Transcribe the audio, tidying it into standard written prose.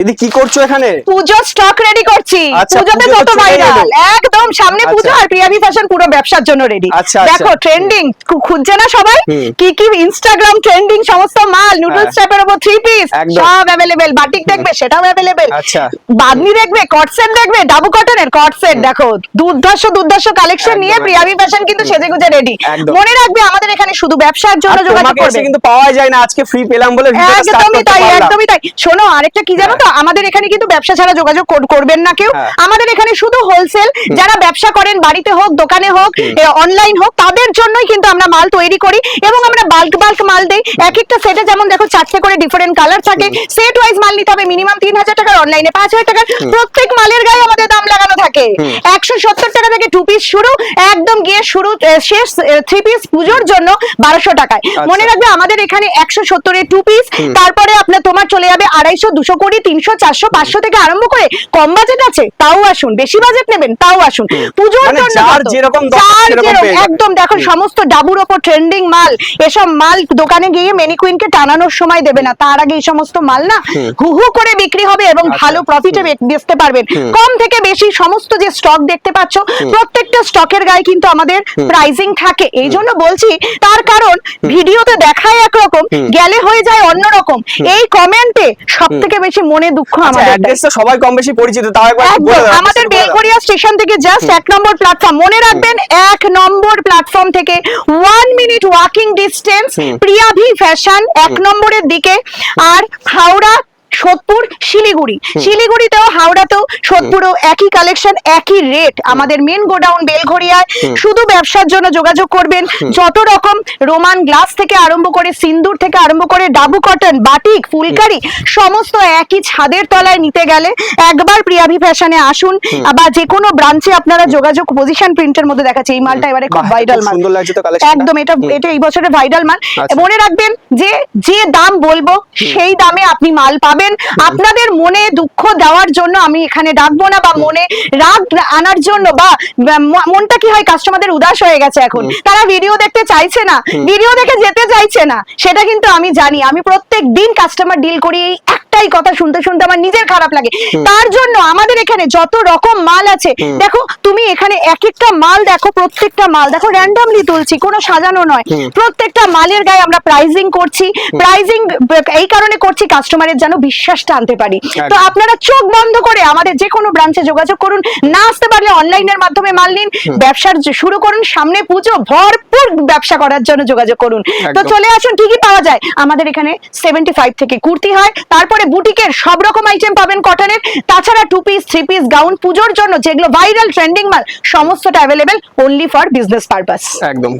দিদি কি করছো এখানে? পুজো স্টক রেডি করছি। আচ্ছা, পুজোতে পুজো তো কত চলে ভাইরাল, এলো। একদম সামনে পুজো আর প্রিয়াভি ফ্যাশন পুরো ব্যবসার জন্য রেডি। আচ্ছা, দেখো আচ্ছা। ট্রেন্ডিং খুঁজছে না সবাই, হুম। কি কি ইনস্টাগ্রাম ট্রেন্ডিং সমস্ত মাল, নুডলস টাইপের উপর 3 পিস একদম। সব अवेलेबल। বাটিক দেখবে সেটাও अवेलेबल। আচ্ছা। বাদনি দেখবে, কট সেট দেখবে, ডাবু কটনের কট সেট দেখো, দুর্ধর্ষ কালেকশন নিয়ে একদম, প্রিয়াভি ফ্যাশন কিন্তু সেজেগুজে রেডি। একদম। মনে রাখবে আমাদের এখানে শুধু ব্যবসার জন্য আর যোগাযোগ তোমাকে এসে করবে। কিন্তু পাওয়া যায় না, আজকে ফ্রি পেলাম বলে ভিডিওটা স্টার্ট একদমই করতে তাই, পারলাম। একদমই তাই। শোনো আরেকটা কি জানো তো, আমাদের এখানে কিন্তু ব্যবসা ছাড়া যোগাযোগ করবেন না কেউ। হ্যাঁ। আমাদের এখানে শুধু হোলসেল, যারা ব্যবসা করেন বাড়িতে হোক দোকানে হোক অনলাইন হোক তাদের জন্যই কিন্তু আমরা মাল তৈরি করি এবং আমরা বাল্ক মাল দেই। এক একটা সেটে যেমন দেখো 4টে করে ডিফারেন্ট কালার থাকে, সেট ওয়াইজ মাল নিতে হবে। মিনিমাম 3000 টাকার, অনলাইনে 5000 টাকার, প্রত্যেক মালের গায়ে আমাদের দাম লাগানো থাকে। 170 টাকা থেকে 2 পিস শুরু, একদম গিয়ে শুরু শেষ 3 পিস পুজোর জন্য 1200 টাকায়। মনে রাখবে আমাদের এখানে 170 এর 2 পিস, তারপরে আপনার তোমার চলে যাবে 250, 220, 300, 400, 500 থেকে আরম্ভ করে কম বাজেট আছে তাও আসুন, বেশি বাজেট নেবেন তাও আসুন। পুজোর মানে জন্য যার কত? যেরকম দরকার যার সেরকম যেরকম, পেয়ে যাবে। একদম দেখো সমস্ত ডাবুর ওপর ট্রেন্ডিং মাল। এসব মাল দোকানে গিয়ে ম্যানিকুইনকে টানানোর সময় দেবে না, তার আগে এই সমস্ত মাল না হু করে বিক্রি হবে এবং ভালো প্রফিটে বেচতে পারবেন। কম থেকে বেশি সমস্ত যে স্টক দেখতে পাচ্ছ, প্রত্যেকটা স্টকের গায়ে কিন্তু আমাদের প্রাইসিং থাকে। এই জন্য বলছি, তার কারণ ভিডিওতে দেখায় একরকম, গেলে হয়ে যায় অন্যরকম। এই কমেন্টে সবথেকে বেশি মনে দুঃখ আচ্ছা, আমাদের দেয়। অ্যাড্রেস তো সবাই কম বেশি পরিচিত, তাও একবার একটু বলে একদম দাও। আমাদের বেলঘরিয়া স্টেশন থেকে জাস্ট 1 নম্বর প্ল্যাটফর্ম। মনে রাখবেন 1 নম্বর প্ল্যাটফর্ম থেকে 1 মিনিট ওয়াকিং ডিস্টেন্স প্রিয়াভি ফ্যাশন 1 নম্বরের দিকে। আর হাওড়া, সোদপুর, শিলিগুড়িতেও হাওড়াতেও সোদপুরেও একই কালেকশন, একই রেট। আমাদের মেন গোডাউন বেলঘরিয়ায়। শুধু ব্যবসার জন্য যোগাযোগ করবেন। যত রকম রোমান গ্লাস থেকে আরম্ভ করে, সিন্দুর থেকে আরম্ভ করে, ডাবু কটন, বাটিক, ফুলকারি সমস্ত একই ছাদের তলায় নিতে গেলে একবার প্রিয়াভি ফ্যাশনে আসুন। বা যে কোনো ব্রাঞ্চে আপনারা যোগাযোগ, পজিশন প্রিন্টের মধ্যে দেখাচ্ছে এই মালটা এবারে খুব ভাইরাল মাল। সুন্দর লাগছে তো কালেকশন। একদম এটা এই বছরের ভাইরাল মাল। আচ্ছা। মনে রাখবেন যে দাম বলবো সেই দামে আপনি মাল পাবেন। আপনাদের মনে দুঃখ দেওয়ার জন্য আমি এখানে ডাকবো না, বা মনে রাগ আনার জন্য, বা মনটা কি হয় কাস্টমারদের উদাস হয়ে গেছে এখন, তারা ভিডিও দেখতে চাইছে না, ভিডিও দেখে যেতে চাইছে না, সেটা কিন্তু আমি জানি। আমি প্রত্যেক দিন কাস্টমার ডিল করি, এই একটাই কথা শুনতে শুনতে আমার নিজের খারাপ লাগে। তার জন্য আমাদের এখানে যত রকম মাল আছে, দেখো তুমি এখানে এক একটা মাল দেখো, প্রত্যেকটা মাল দেখো র্যান্ডমলি তুলছি, কোনো সাজানো নয়। প্রত্যেকটা মালের গায়ে আমরা প্রাইজিং করছি। প্রাইজিং এই কারণে করছি কাস্টমারের যেন বিশ্বাসটা আনতে পারি। তো আপনারা চোখ বন্ধ করে আমাদের যে কোনো ব্রাঞ্চে যোগাযোগ করুন। না আসতে পারলে অনলাইনের মাধ্যমে মাল নিন, ব্যবসার শুরু করুন। সামনে পুজো, ভরপুর ব্যবসা করার জন্য যোগাযোগ করুন। তো চলে আসুন। কি কি পাওয়া যায় আমাদের এখানে? 75 থেকে কুর্তি হয়, তারপরে বুটিকের সব রকম আইটেম পাবেন কটনের, তাছাড়া 2 পিস, 3 পিস, গাউন, পুজোর জন্য যেগুলো ভাইরাল ট্রেন্ডিং মাল সমস্তটা available, only for business purpose. একদম।